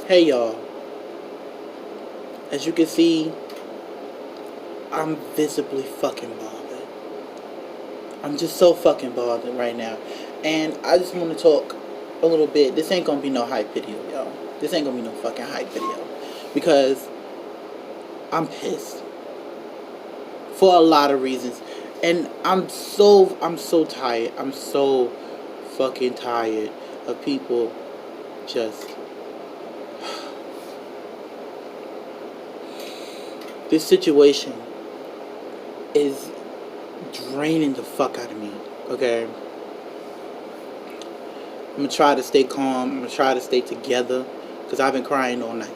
Hey y'all, as you can see, I'm visibly fucking bothered. I'm just so fucking bothered right now. And I just want to talk a little bit. This ain't gonna be no hype video, y'all. This ain't gonna be no fucking hype video. Because I'm pissed. For a lot of reasons. And I'm so tired. I'm so fucking tired of people just this situation is draining the fuck out of me. Okay? I'm gonna try to stay calm. I'm gonna try to stay together. Because I've been crying all night.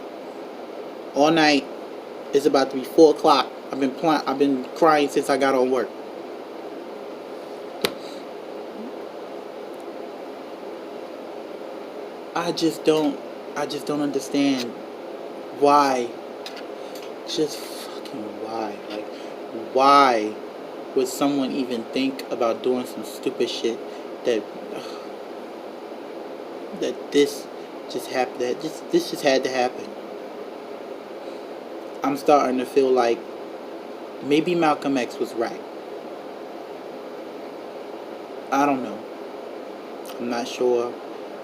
All night. It's about to be 4 o'clock. I've been crying since I got on work. I just don't understand why. Just fucking why. Like, why would someone even think about doing some stupid shit that this just happened? This just had to happen. I'm starting to feel like maybe Malcolm X was right. I don't know. I'm not sure.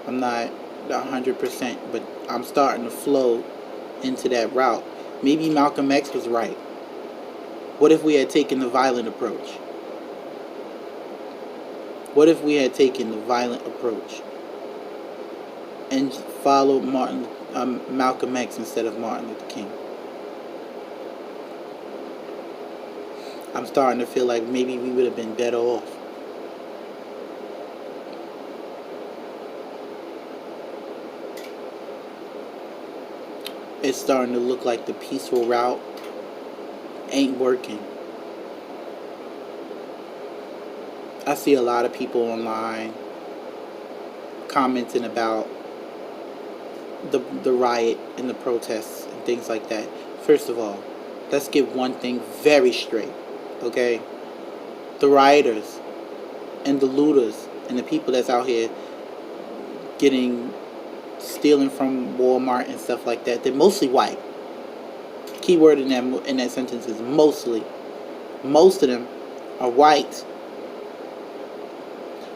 I'm not 100%, but I'm starting to flow into that route. Maybe Malcolm X was right. What if we had taken the violent approach? What if we had taken the violent approach and followed Malcolm X instead of Martin Luther King? I'm starting to feel like maybe we would have been better off. It's starting to look like the peaceful route ain't working. I see a lot of people online commenting about the riot and the protests and things like that. First of all, let's get one thing very straight, okay? The rioters and the looters and the people that's out here stealing from Walmart and stuff like that, they're mostly white. Keyword in that sentence is mostly. Most of them are white.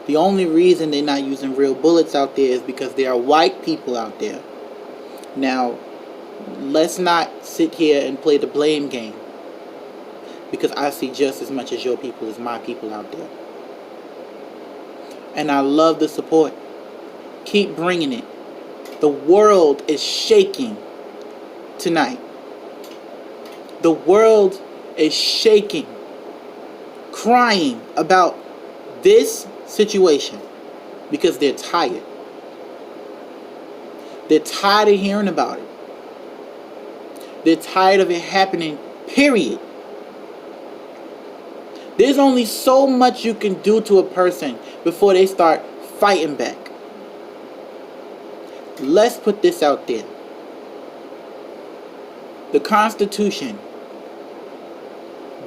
The only reason they're not using real bullets out there is because there are white people out there. Now, let's not sit here and play the blame game, because I see just as much as your people as my people out there. And I love the support. Keep bringing it. The world is shaking tonight. The world is shaking, crying about this situation because they're tired. They're tired of hearing about it. They're tired of it happening, period. There's only so much you can do to a person before they start fighting back. Let's put this out there. The Constitution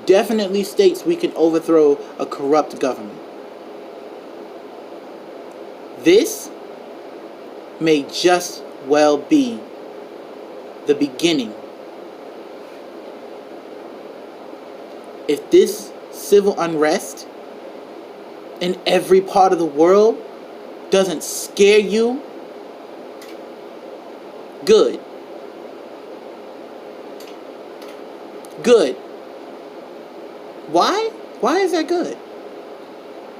definitely states we can overthrow a corrupt government. This may just well be the beginning. If this civil unrest in every part of the world doesn't scare you, good. Good. Why? Why is that good?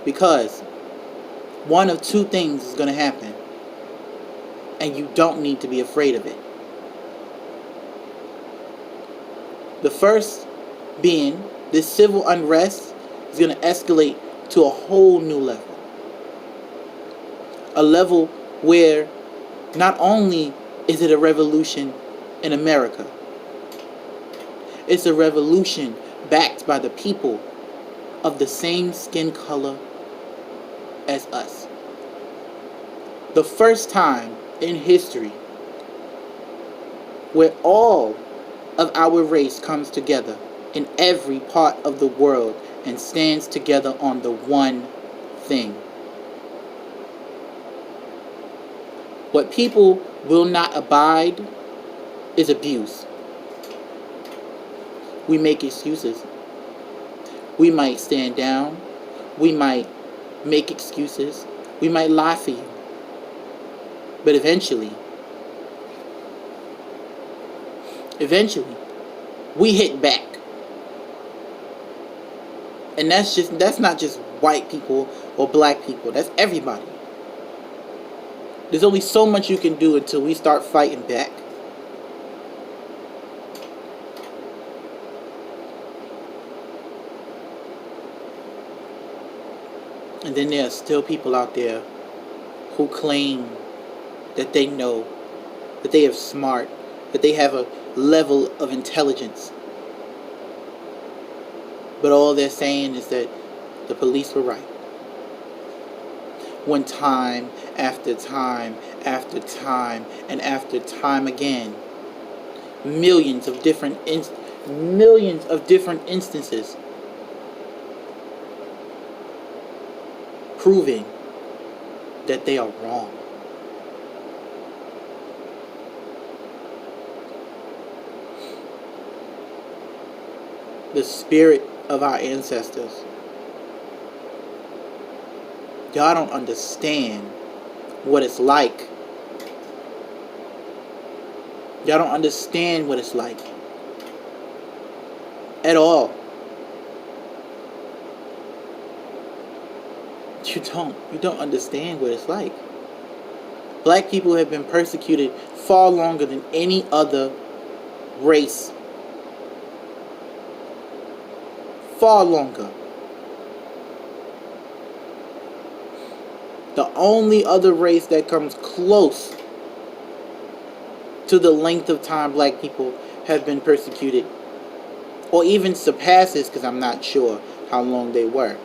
Because one of two things is going to happen, and you don't need to be afraid of it. The first being, this civil unrest is going to escalate to a whole new level. A level where not only is it a revolution in America, it's a revolution backed by the people of the same skin color as us. The first time in history where all of our race comes together in every part of the world and stands together on the one thing. What people will not abide is abuse. We make excuses. We might stand down. We might make excuses. We might lie for you. But eventually, we hit back. And that's not just white people or black people. That's everybody. There's only so much you can do until we start fighting back. And then there are still people out there who claim that they know, that they are smart, that they have a level of intelligence. But all they're saying is that the police were right. When time after time after time and after time again, millions of different instances proving that they are wrong. The spirit of our ancestors. Y'all don't understand what it's like. Y'all don't understand what it's like. At all. You don't understand what it's like. Black people have been persecuted far longer than any other race. Far longer. The only other race that comes close to the length of time black people have been persecuted, or even surpasses, because I'm not sure how long they were,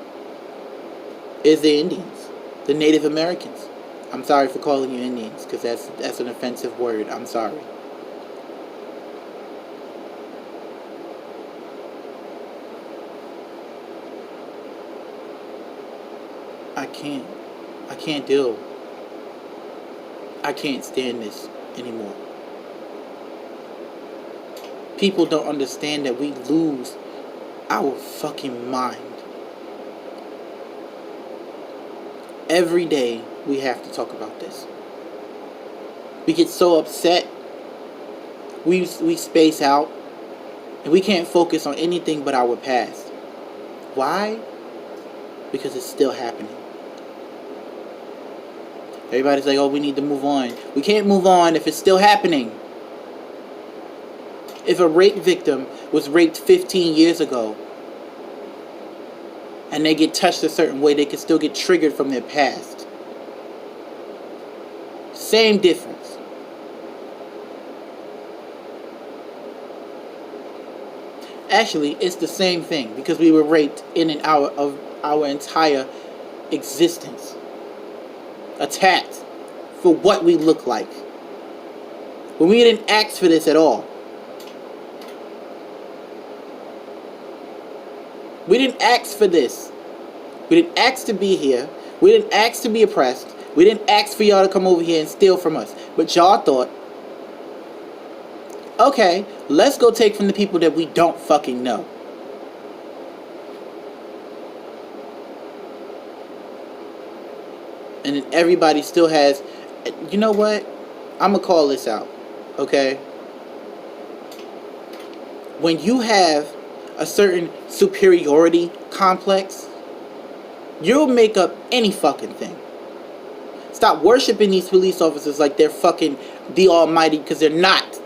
is the Indians, the Native Americans. I'm sorry for calling you Indians, because that's an offensive word. I'm sorry. I can't deal. I can't stand this anymore. People don't understand that we lose our fucking mind. Every day we have to talk about this. We get so upset. We space out. And we can't focus on anything but our past. Why? Because it's still happening. Everybody's like, oh, we need to move on. We can't move on if it's still happening. If a rape victim was raped 15 years ago and they get touched a certain way, they can still get triggered from their past. Same difference. Actually, it's the same thing, because we were raped in an hour of our entire existence. Attacked for what we look like. When we didn't ask for this at all. We didn't ask for this. We didn't ask to be here. We didn't ask to be oppressed. We didn't ask for y'all to come over here and steal from us. But y'all thought, okay, let's go take from the people that we don't fucking know. And then everybody still has, you know what? I'm going to call this out, okay? When you have a certain superiority complex, you'll make up any fucking thing. Stop worshiping these police officers like they're fucking the almighty, because they're not.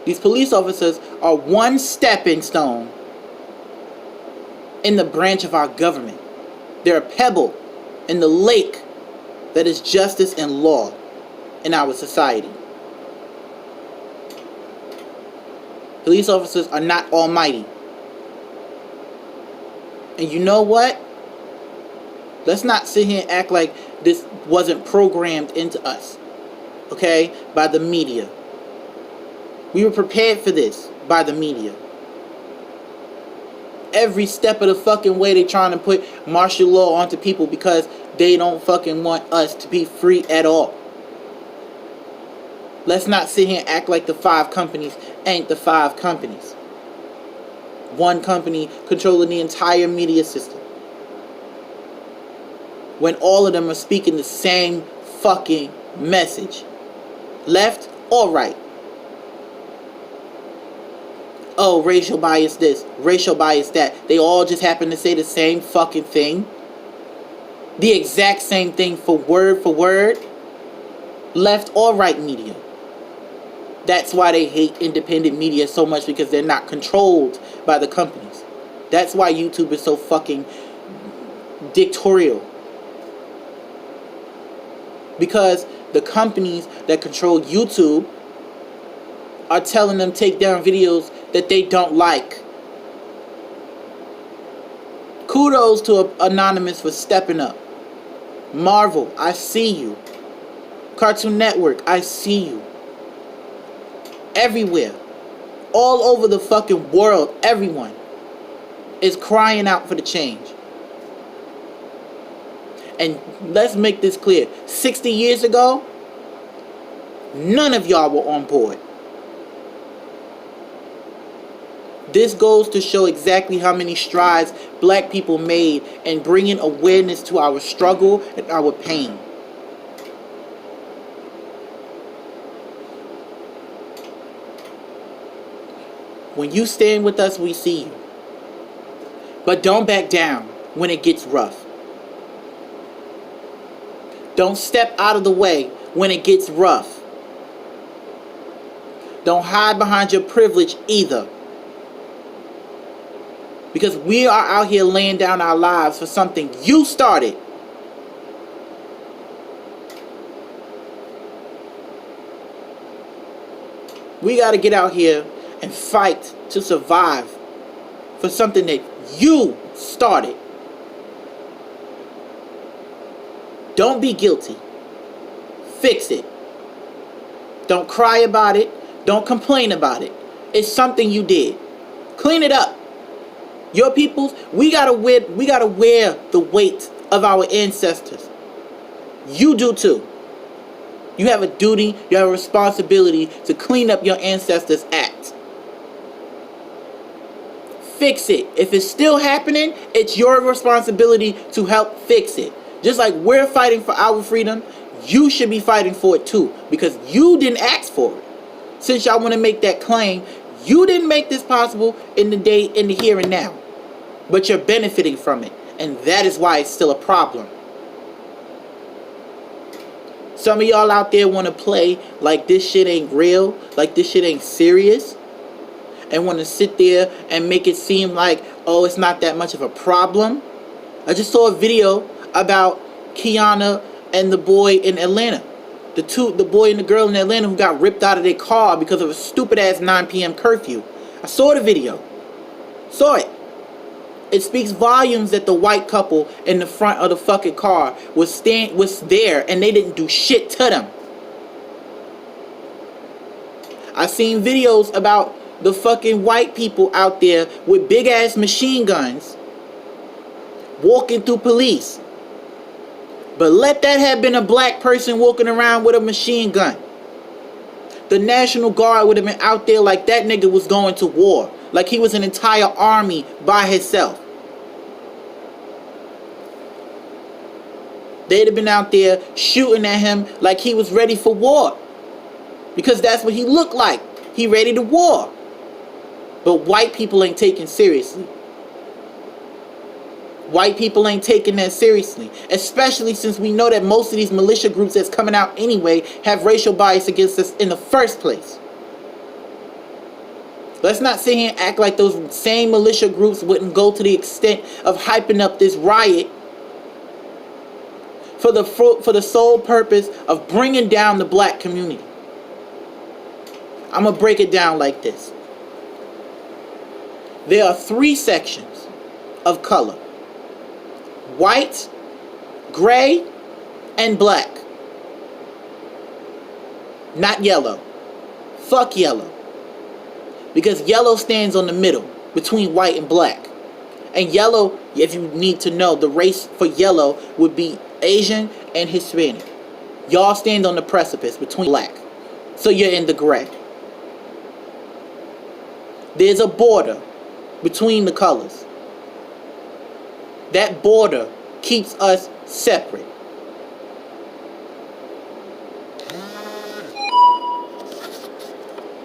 These police officers are one stepping stone in the branch of our government. They're a pebble in the lake that is justice and law in our society. Police officers are not almighty. And you know what? Let's not sit here and act like this wasn't programmed into us, okay, by the media. We were prepared for this by the media. Every step of the fucking way they trying to put martial law onto people because they don't fucking want us to be free at all. Let's not sit here and act like the 5 companies ain't the 5 companies. One company controlling the entire media system. When all of them are speaking the same fucking message. Left or right. Oh, racial bias this, racial bias that. They all just happen to say the same fucking thing. The exact same thing for word, left or right media. That's why they hate independent media so much, because they're not controlled by the companies. That's why YouTube is so fucking dictatorial. Because the companies that control YouTube are telling them take down videos that they don't like. Kudos to Anonymous for stepping up. Marvel, I see you. Cartoon Network, I see you. Everywhere, all over the fucking world, everyone is crying out for the change. And let's make this clear. 60 years ago, none of y'all were on board. This goes to show exactly how many strides black people made in bringing awareness to our struggle and our pain. When you stand with us, we see you. But don't back down when it gets rough. Don't step out of the way when it gets rough. Don't hide behind your privilege either. Because we are out here laying down our lives for something you started. We got to get out here and fight to survive for something that you started. Don't be guilty. Fix it. Don't cry about it. Don't complain about it. It's something you did. Clean it up. Your peoples, we gotta wear the weight of our ancestors. You do too. You have a duty, you have a responsibility to clean up your ancestors' act. Fix it. If it's still happening, it's your responsibility to help fix it. Just like we're fighting for our freedom, you should be fighting for it too, because you didn't ask for it. Since y'all want to make that claim, you didn't make this possible in the day, in the here and now. But you're benefiting from it, and that is why it's still a problem. Some of y'all out there want to play like this shit ain't real, like this shit ain't serious, and want to sit there and make it seem like, oh, it's not that much of a problem. I just saw a video about Kiana and the boy in Atlanta. The boy and the girl in Atlanta who got ripped out of their car because of a stupid ass 9 p.m. curfew. I saw the video. Saw it. It speaks volumes that the white couple in the front of the fucking car was there and they didn't do shit to them. I've seen videos about the fucking white people out there with big ass machine guns walking through police. But let that have been a black person walking around with a machine gun. The National Guard would have been out there like that nigga was going to war. Like he was an entire army by himself. They'd have been out there shooting at him like he was ready for war. Because that's what he looked like. He ready to war. But white people ain't taken seriously. White people ain't taking that seriously. Especially since we know that most of these militia groups that's coming out anyway have racial bias against us in the first place. Let's not sit here and act like those same militia groups wouldn't go to the extent of hyping up this riot for the sole purpose of bringing down the black community. I'm going to break it down like this. There are 3 sections of color. White, gray, and black. Not yellow. Fuck yellow. Because yellow stands on the middle between white and black. And yellow, if you need to know, the race for yellow would be Asian and Hispanic. Y'all stand on the precipice between black. So you're in the gray. There's a border between the colors. That border keeps us separate.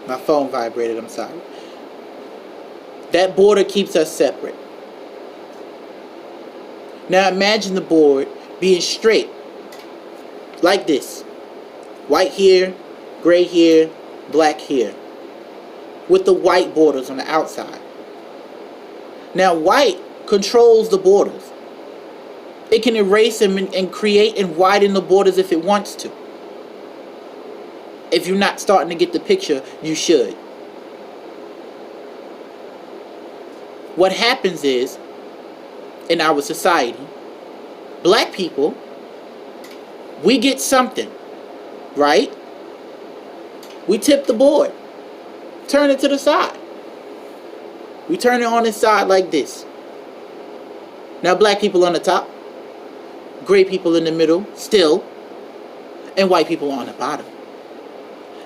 My phone vibrated, I'm sorry. That border keeps us separate. Now imagine the board being straight, like this. White here, gray here, black here, with the white borders on the outside. Now white controls the borders. It can erase them and create and widen the borders if it wants to. If you're not starting to get the picture, you should. What happens is, in our society, black people, we get something, right? We tip the board, turn it to the side. We turn it on its side like this. Now black people on the top, gray people in the middle, still, and white people on the bottom.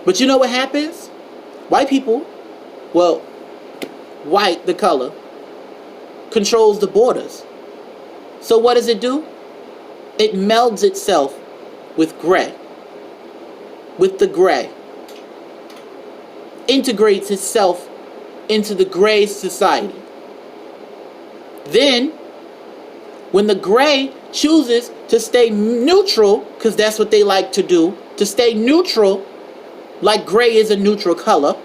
But you know what happens? White people, well, white, the color, controls the borders. So what does it do? It melds itself with gray. With the gray. Integrates itself into the gray society. Then, when the gray chooses to stay neutral, because that's what they like to do, to stay neutral, like gray is a neutral color,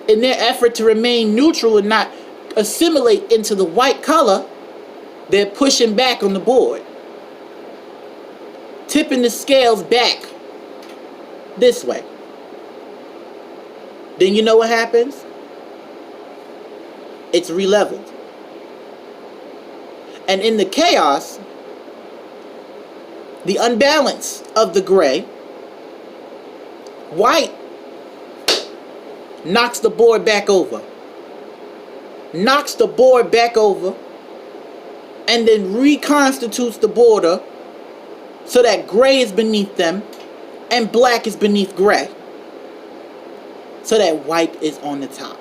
in their effort to remain neutral and not assimilate into the white color, they're pushing back on the board, tipping the scales back this way. Then you know what happens? It's re-leveled. And in the chaos, the unbalance of the gray, white knocks the board back over. Knocks the board back over and then reconstitutes the border so that gray is beneath them and black is beneath gray. So that white is on the top.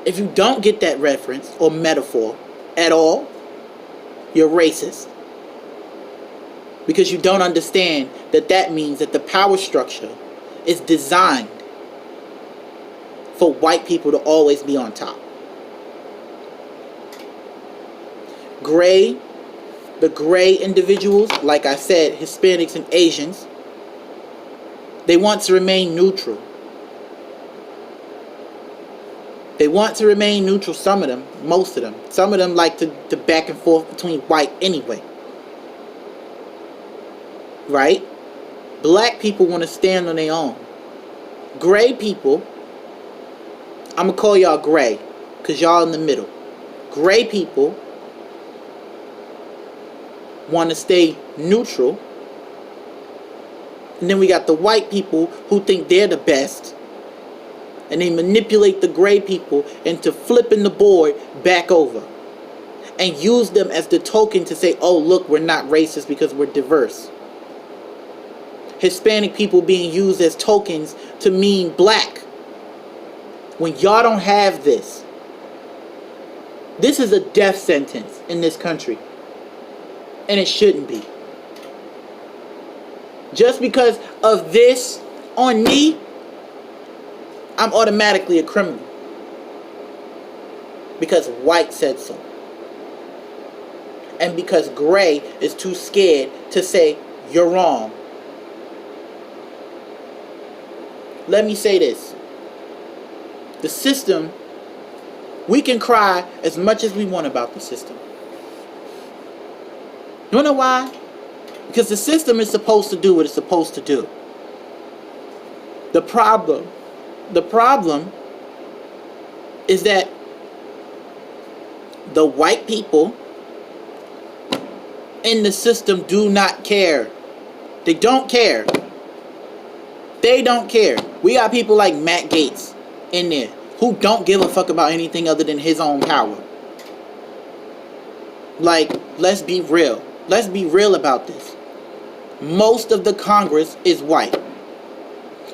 If you don't get that reference or metaphor at all, you're racist. Because you don't understand that that means that the power structure is designed for white people to always be on top. Gray, the gray individuals, like I said, Hispanics and Asians, they want to remain neutral. They want to remain neutral, some of them, most of them. Some of them like to back and forth between white anyway. Right? Black people want to stand on their own. Gray people, I'm going to call y'all gray, because y'all in the middle. Gray people want to stay neutral. And then we got the white people who think they're the best. And they manipulate the gray people into flipping the board back over. And use them as the token to say, oh, look, we're not racist because we're diverse. Hispanic people being used as tokens to mean black. When y'all don't have this. This is a death sentence in this country. And it shouldn't be. Just because of this on me, I'm automatically a criminal. Because white said so. And because gray is too scared to say, you're wrong. Let me say this. The system, we can cry as much as we want about the system. You wanna know why? Because the system is supposed to do what it's supposed to do. The problem is that the white people in the system do not care. They don't care. They don't care. We got people like Matt Gaetz in there who don't give a fuck about anything other than his own power. Like, let's be real. Let's be real about this. Most of the Congress is white.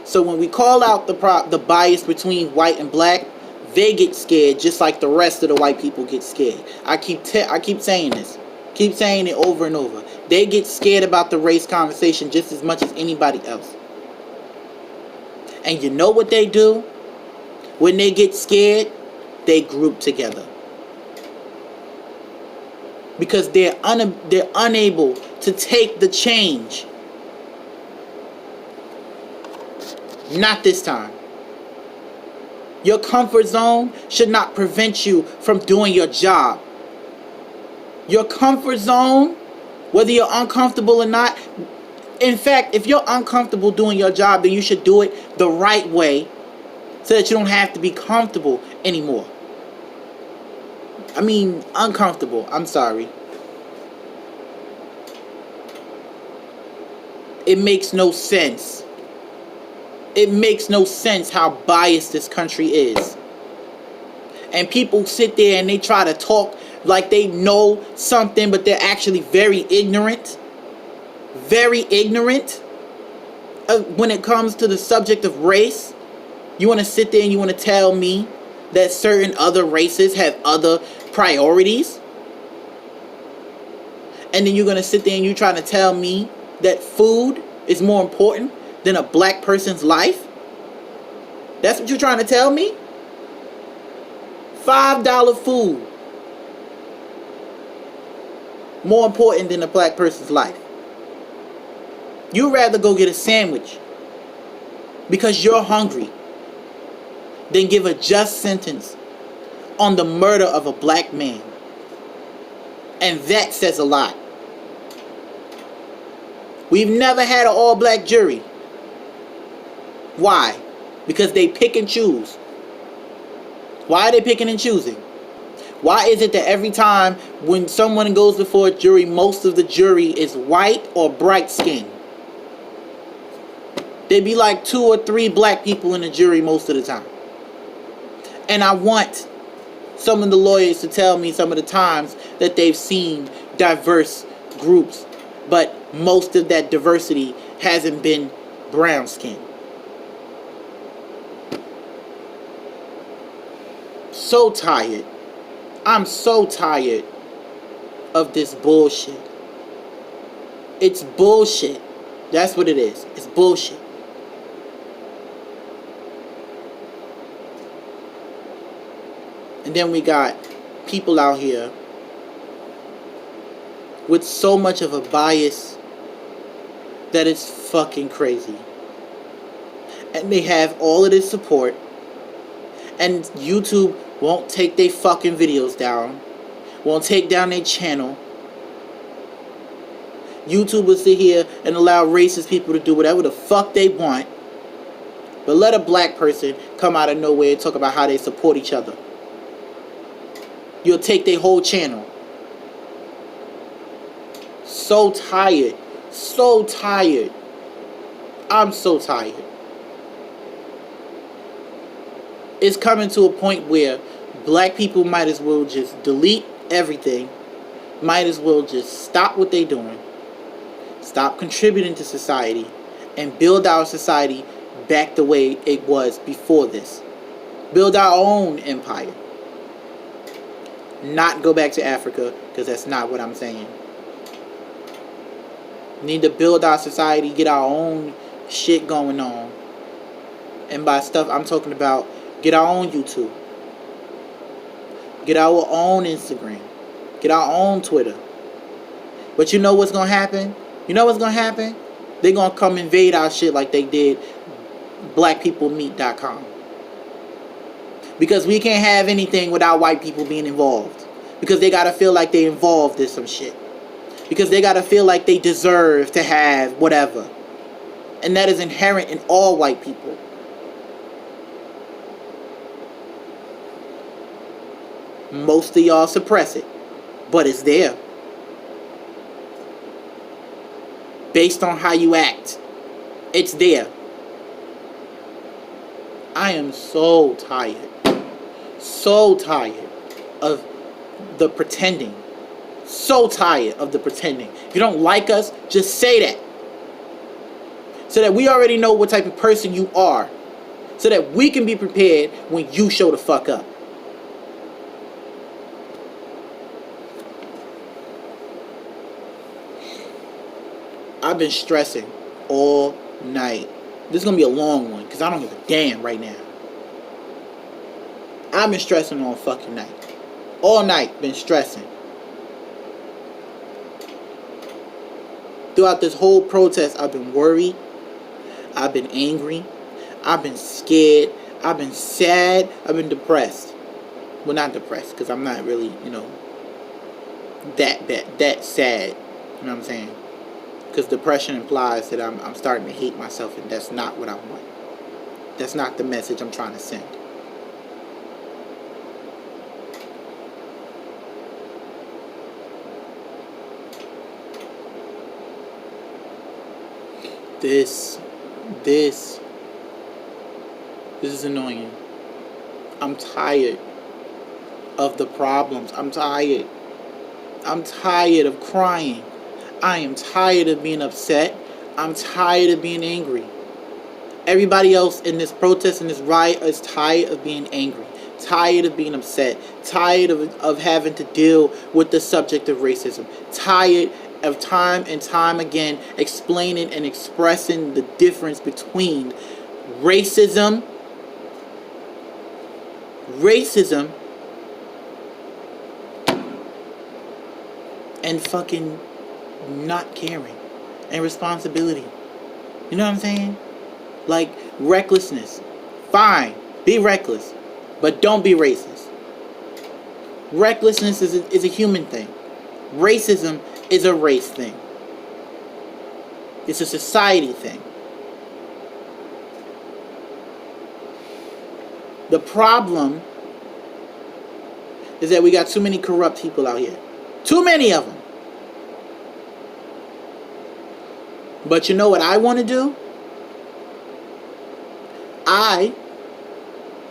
So when we call out the bias between white and black, they get scared just like the rest of the white people get scared. I keep saying this. Keep saying it over and over. They get scared about the race conversation just as much as anybody else. And you know what they do? When they get scared, they group together. Because they're unable to take the change. Not this time. Your comfort zone should not prevent you from doing your job. Your comfort zone, whether you're uncomfortable or not, in fact, if you're uncomfortable doing your job, then you should do it the right way so that you don't have to be comfortable anymore. I mean, uncomfortable. I'm sorry. It makes no sense. It makes no sense how biased this country is. And people sit there and they try to talk like they know something, but they're actually very ignorant. Very ignorant when it comes to the subject of race. You want to sit there and you want to tell me that certain other races have other priorities? And then you're going to sit there and you're trying to tell me that food is more important than a black person's life? That's what you're trying to tell me? $5 food more important than a black person's life. You'd rather go get a sandwich because you're hungry than give a just sentence on the murder of a black man. And that says a lot. We've never had an all-black jury. Why? Because they pick and choose. Why are they picking and choosing? Why is it that every time when someone goes before a jury, most of the jury is white or bright skinned? There'd be like 2 or 3 black people in the jury most of the time. And I want some of the lawyers to tell me some of the times that they've seen diverse groups, but most of that diversity hasn't been brown skin. So tired. I'm so tired of this bullshit. It's bullshit. That's what it is. It's bullshit. And then we got people out here with so much of a bias that it's fucking crazy. And they have all of this support. And YouTube won't take their fucking videos down. Won't take down their channel. YouTube will sit here and allow racist people to do whatever the fuck they want. But let a black person come out of nowhere and talk about how they support each other. You'll take their whole channel. So tired. So tired. I'm so tired. It's coming to a point where black people might as well just delete everything. Might as well just stop what they're doing. Stop contributing to society. And build our society back the way it was before this. Build our own empire. Not go back to Africa, because that's not what I'm saying. We need to build our society, get our own shit going on. And by stuff, I'm talking about get our own YouTube. Get our own Instagram. Get our own Twitter. But you know what's going to happen? You know what's going to happen? They're going to come invade our shit like they did blackpeoplemeet.com. Because we can't have anything without white people being involved. Because they got to feel like they involved in some shit. Because they got to feel like they deserve to have whatever. And that is inherent in all white people. Most of y'all suppress it. But it's there. Based on how you act. It's there. I am so tired. So tired of the pretending. So tired of the pretending. If you don't like us, just say that. So that we already know what type of person you are. So that we can be prepared when you show the fuck up. I've been stressing all night. This is going to be a long one because I don't give a damn right now. I've been stressing all fucking night. All night, been stressing. Throughout this whole protest, I've been worried. I've been angry. I've been scared. I've been sad. I've been depressed. Well, not depressed because I'm not really, that sad. You know what I'm saying? Because depression implies that I'm starting to hate myself, and that's not what I want. That's not the message I'm trying to send. This is annoying. I'm tired of the problems. I'm tired of crying. I am tired of being upset. I'm tired of being angry. Everybody else in this protest and this riot is tired of being angry. Tired of being upset. Tired of having to deal with the subject of racism. Tired of time and time again explaining and expressing the difference between racism and fucking not caring and responsibility. You know what I'm saying? Like recklessness. Fine, be reckless, but don't be racist. Recklessness is a human thing. Racism is a race thing. It's a society thing. The problem is that we got too many corrupt people out here. Too many of them. But you know what I want to do? I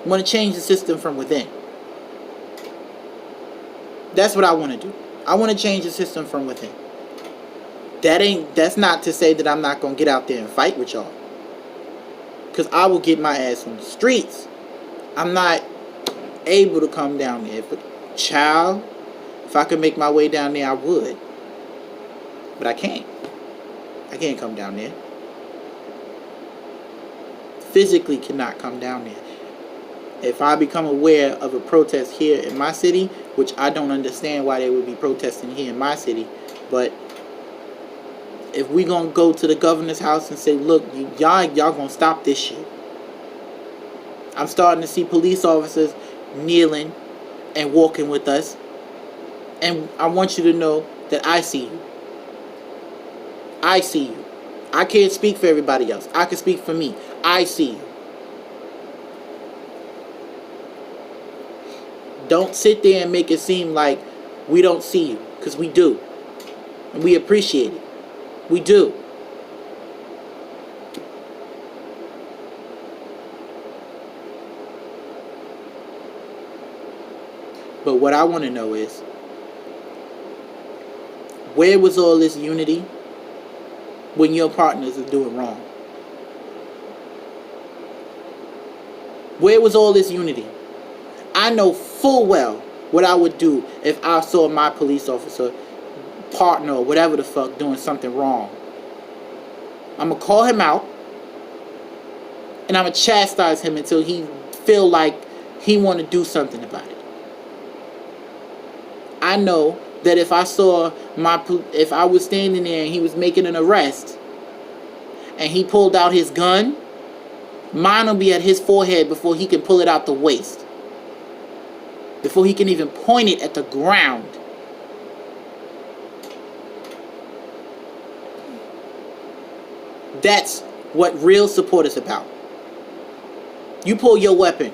want to change the system from within. That's what I want to do. I want to change the system from within. That's not to say that I'm not going to get out there and fight with y'all. Because I will get my ass on the streets. I'm not able to come down there. But child, if I could make my way down there, I would. But I can't. I can't come down there. Physically cannot come down there. If I become aware of a protest here in my city, which I don't understand why they would be protesting here in my city, but if we gonna go to the governor's house and say, look, y'all gonna stop this shit. I'm starting to see police officers kneeling and walking with us. And I want you to know that I see you. I see you. I can't speak for everybody else. I can speak for me. I see you. Don't sit there and make it seem like we don't see you. Because we do. And we appreciate it. We do. But what I want to know is, where was all this unity when your partners are doing wrong? Where was all this unity? I know full well what I would do if I saw my police officer, partner, or whatever the fuck, doing something wrong. I'm going to call him out, and I'm going to chastise him until he feel like he want to do something about it. I know that if I was standing there and he was making an arrest, and he pulled out his gun, mine will be at his forehead before he can pull it out the waist. Before he can even point it at the ground. That's what real support is about. You pull your weapon.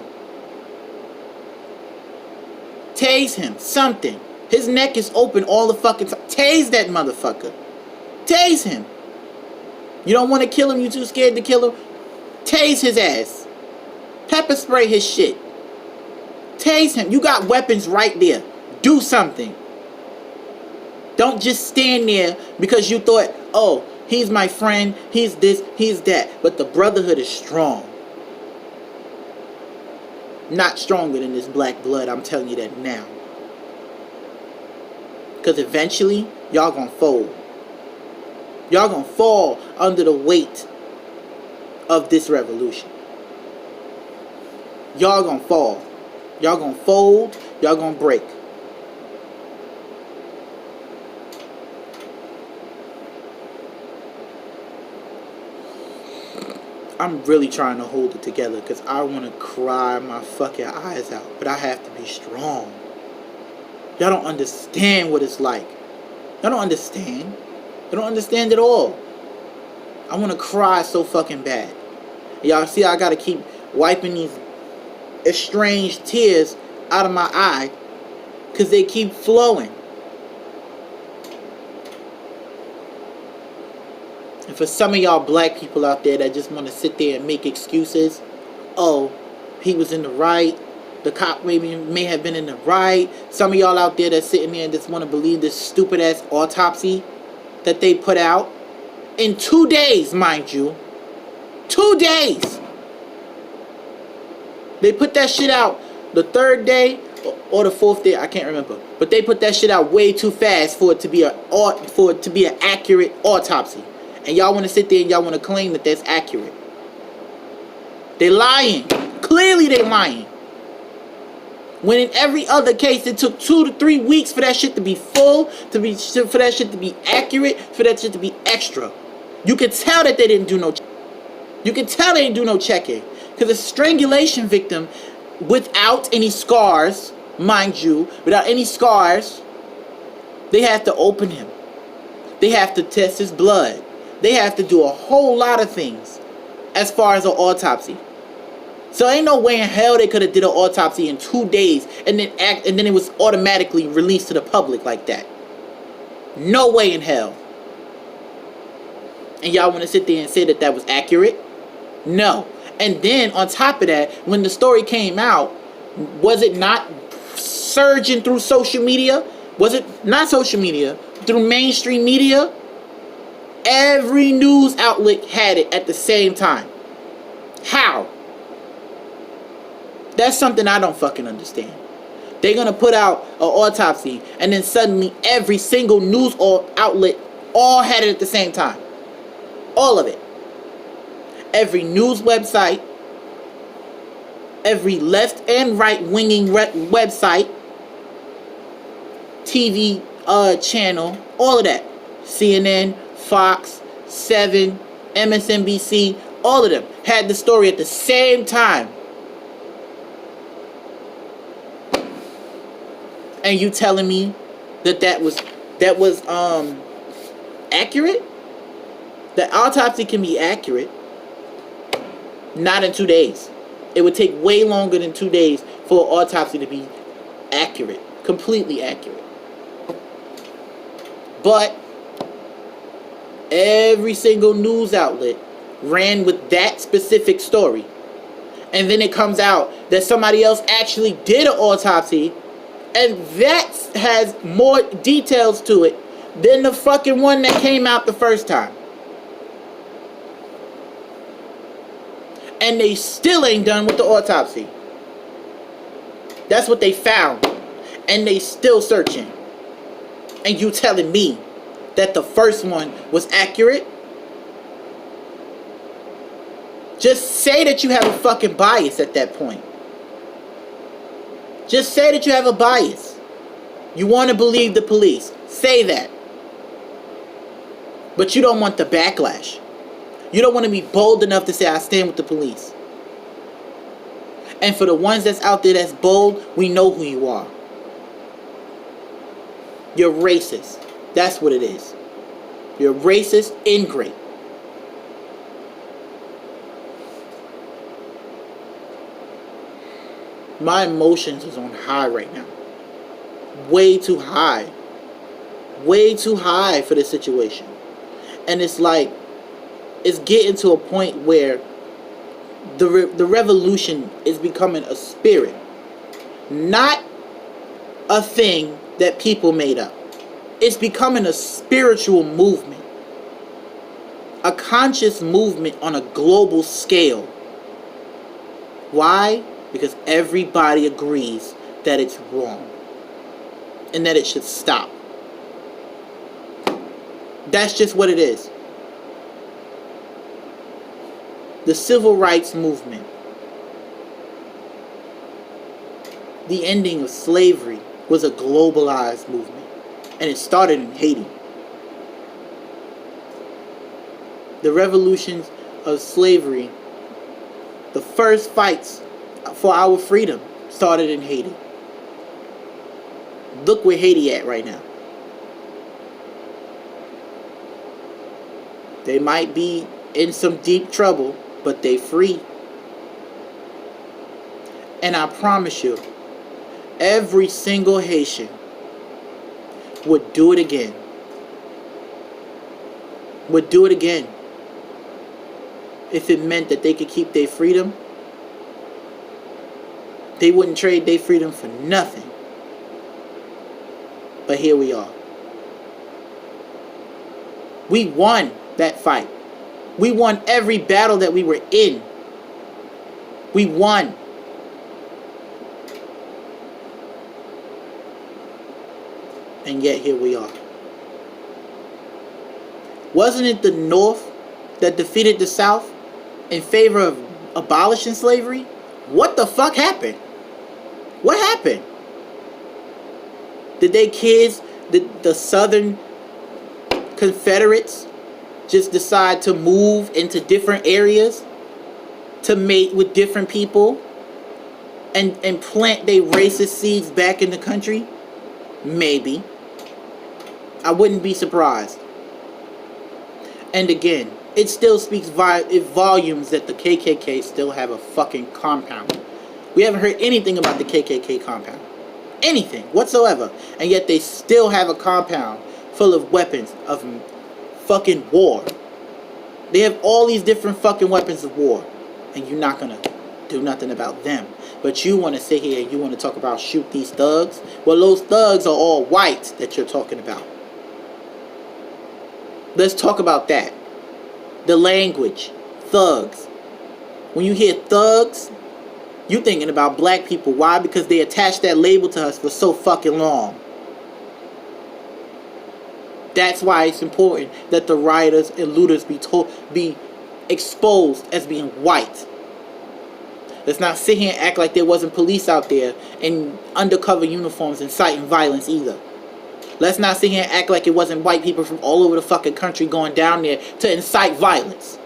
Tase him. Something. His neck is open all the fucking time. Tase that motherfucker. Tase him. You don't want to kill him. You too scared to kill him. Tase his ass. Pepper spray his shit. Tase him. You got weapons right there. Do something. Don't just stand there because you thought, oh, he's my friend, he's this, he's that. But the brotherhood is strong. Not stronger than this black blood, I'm telling you that now. Because eventually, y'all gonna fold. Y'all gonna fall under the weight of this revolution. Y'all gonna fall. Y'all gonna fold. Y'all gonna break. I'm really trying to hold it together because I want to cry my fucking eyes out. But I have to be strong. Y'all don't understand what it's like. Y'all don't understand. You don't understand at all. I want to cry so fucking bad. Y'all see I gotta keep wiping these estranged tears out of my eye because they keep flowing. And for some of y'all black people out there that just want to sit there and make excuses, oh, he was in the right, the cop may have been in the right. Some of y'all out there that's sitting there and just want to believe this stupid ass autopsy that they put out in 2 days, mind you. 2 days. They put that shit out the 3rd day or the 4th day, I can't remember. But they put that shit out way too fast for it to be an accurate autopsy. And y'all want to sit there and y'all want to claim that that's accurate. They lying. Clearly they lying. When in every other case it took 2 to 3 weeks for that shit to be full, for that shit to be accurate, for that shit to be extra. You can tell that they didn't do no. You can tell they didn't do no checking, because a strangulation victim without any scars, mind you, without any scars, they have to open him. They have to test his blood. They have to do a whole lot of things as far as an autopsy. So ain't no way in hell they could have did an autopsy in 2 days and then it was automatically released to the public like that. No way in hell. And y'all want to sit there and say that that was accurate? No. And then on top of that, when the story came out, was it not surging through social media? Was it not social media? Through mainstream media? Every news outlet had it at the same time. How? That's something I don't fucking understand. They're gonna put out an autopsy and then suddenly every single news outlet all had it at the same time. All of it. Every news website, every left and right winging website, TV channel, all of that. CNN, Fox, 7, MSNBC, all of them had the story at the same time. And you telling me that was accurate? The autopsy can be accurate. Not in 2 days. It would take way longer than 2 days for an autopsy to be accurate. Completely accurate. But every single news outlet ran with that specific story. And then it comes out that somebody else actually did an autopsy, and that has more details to it than the fucking one that came out the first time. And they still ain't done with the autopsy. That's what they found. And they still searching. And you telling me that the first one was accurate? Just say that you have a fucking bias at that point. Just say that you have a bias. You want to believe the police. Say that. But you don't want the backlash. You don't want to be bold enough to say, I stand with the police. And for the ones that's out there that's bold, we know who you are. You're racist. That's what it is. You're racist, ingrate. My emotions is on high right now. Way too high. Way too high for this situation. And it's like, it's getting to a point where the revolution is becoming a spirit. Not a thing that people made up. It's becoming a spiritual movement, a conscious movement on a global scale. Why? Because everybody agrees that it's wrong and that it should stop. That's just what it is. The civil rights movement, the ending of slavery, was a globalized movement, and it started in Haiti. The revolutions of slavery, the first fights for our freedom, started in Haiti. Look where Haiti at right now. They might be in some deep trouble, but they free. And I promise you, every single Haitian would do it again. Would do it again. If it meant that they could keep their freedom, they wouldn't trade their freedom for nothing. But here we are. We won that fight. We won every battle that we were in. We won. And yet here we are. Wasn't it the North that defeated the South in favor of abolishing slavery? What the fuck happened? What happened? Did they kids, the Southern Confederates, just decide to move into different areas to mate with different people and plant their racist seeds back in the country? Maybe. I wouldn't be surprised. And again, it still speaks volumes that the KKK still have a fucking compound. We haven't heard anything about the KKK compound. Anything whatsoever. And yet they still have a compound full of weapons of fucking war. They have all these different fucking weapons of war. And you're not gonna do nothing about them. But you want to sit here and you want to talk about shoot these thugs? Well, those thugs are all white that you're talking about. Let's talk about that. The language. Thugs. When you hear thugs, you thinking about black people. Why? Because they attached that label to us for so fucking long. That's why it's important that the rioters and looters be exposed as being white. Let's not sit here and act like there wasn't police out there in undercover uniforms inciting violence either. Let's not sit here and act like it wasn't white people from all over the fucking country going down there to incite violence.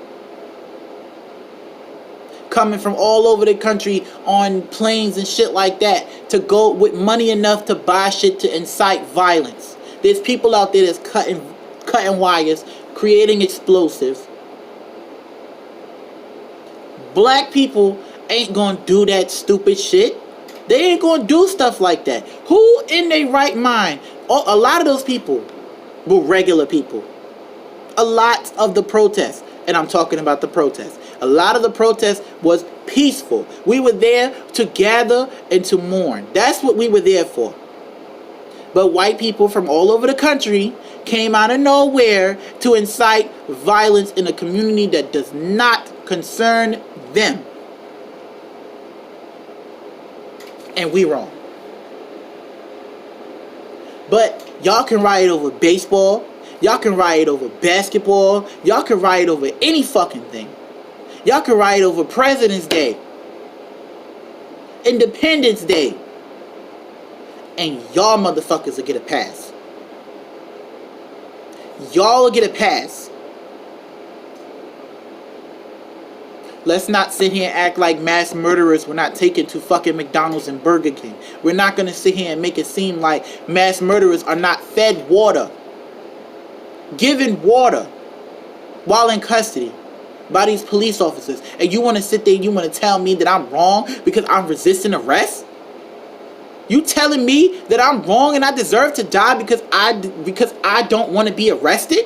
Coming from all over the country on planes and shit like that to go with money enough to buy shit to incite violence. There's people out there that's cutting wires, creating explosives. Black people ain't gonna do that stupid shit. They ain't gonna do stuff like that. Who in their right mind? A lot of those people were regular people. A lot of the protests, and I'm talking about the protests, a lot of the protests was peaceful. We were there to gather and to mourn. That's what we were there for. But white people from all over the country came out of nowhere to incite violence in a community that does not concern them. And we wrong. But y'all can riot over baseball. Y'all can riot over basketball. Y'all can riot over any fucking thing. Y'all can riot over President's Day, Independence Day. And y'all motherfuckers will get a pass. Y'all will get a pass. Let's not sit here and act like mass murderers were not taken to fucking McDonald's and Burger King. We're not going to sit here and make it seem like mass murderers are not fed water, given water while in custody by these police officers. And you want to sit there and you want to tell me that I'm wrong because I'm resisting arrest? You telling me that I'm wrong and I deserve to die because I don't want to be arrested?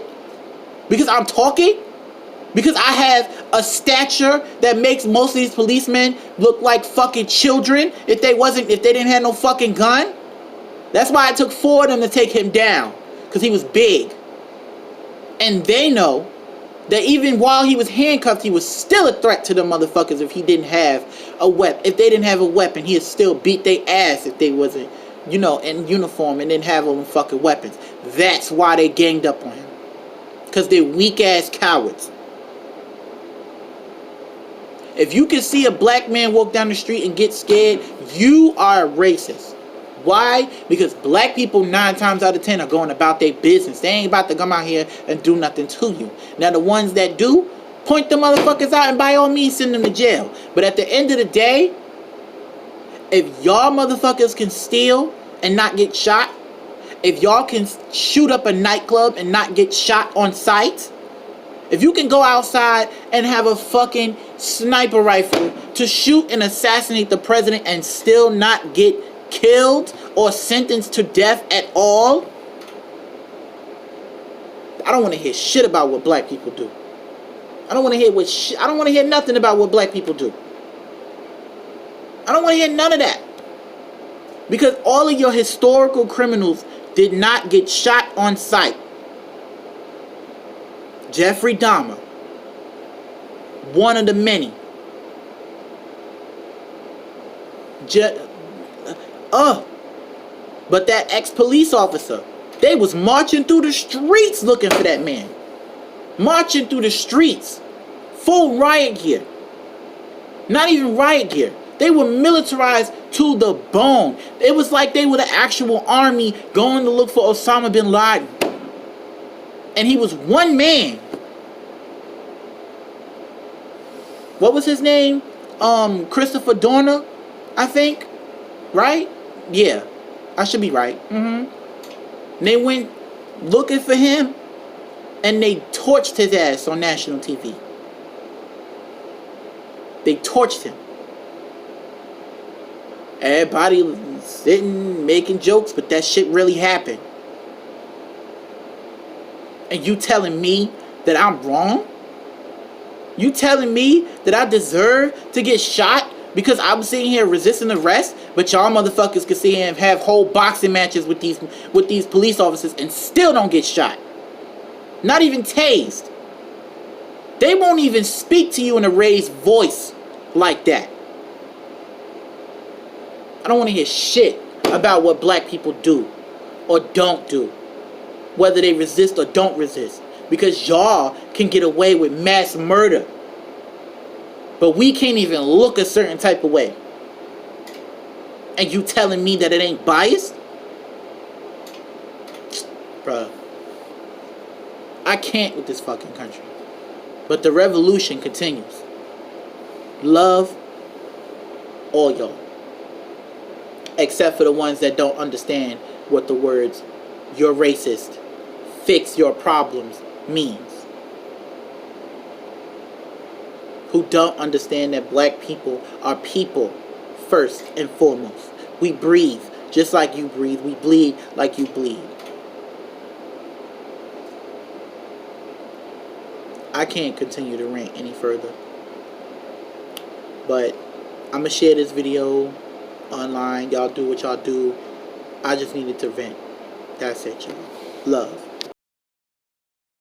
Because I'm talking? Because I have a stature that makes most of these policemen look like fucking children if they didn't have no fucking gun? That's why it took 4 of them to take him down. because he was big. And they know that even while he was handcuffed, he was still a threat to the motherfuckers if he didn't have a weapon. If they didn't have a weapon, he'd still beat their ass if they wasn't, you know, in uniform and didn't have them fucking weapons. That's why they ganged up on him. Because they're weak-ass cowards. If you can see a black man walk down the street and get scared, you are a racist. Why? Because black people 9 times out of 10 are going about their business. They ain't about to come out here and do nothing to you. Now the ones that do, point the motherfuckers out and by all means send them to jail. But at the end of the day, if y'all motherfuckers can steal and not get shot, if y'all can shoot up a nightclub and not get shot on sight, if you can go outside and have a fucking sniper rifle to shoot and assassinate the president and still not get killed or sentenced to death at all, I don't want to hear shit about what black people do. I don't want to hear I don't want to hear nothing about what black people do. I don't want to hear none of that. Because all of your historical criminals did not get shot on sight. Jeffrey Dahmer, one of the many. But that ex-police officer, they was marching through the streets looking for that man. Marching through the streets. Full riot gear. Not even riot gear. They were militarized to the bone. It was like they were the actual army going to look for Osama bin Laden. And he was one man. What was his name? Christopher Dorner, I think. Right? Yeah. I should be right. They went looking for him. And they torched his ass on national TV. They torched him. Everybody sitting, making jokes, but that shit really happened. And you telling me that I'm wrong? You telling me that I deserve to get shot because I'm sitting here resisting arrest, but y'all motherfuckers can sit here and have whole boxing matches with these police officers and still don't get shot? Not even tased. They won't even speak to you in a raised voice like that. I don't want to hear shit about what black people do or don't do. Whether they resist or don't resist. Because y'all can get away with mass murder. But we can't even look a certain type of way. And you telling me that it ain't biased? Bruh. I can't with this fucking country. But the revolution continues. Love all y'all. Except for the ones that don't understand what the words "you're racist, fix your problems" means. Who don't understand that black people are people first and foremost. We breathe just like you breathe. We bleed like you bleed. I can't continue to rant any further. But I'm going to share this video online. Y'all do what y'all do. I just needed to vent. That's it, y'all. Love.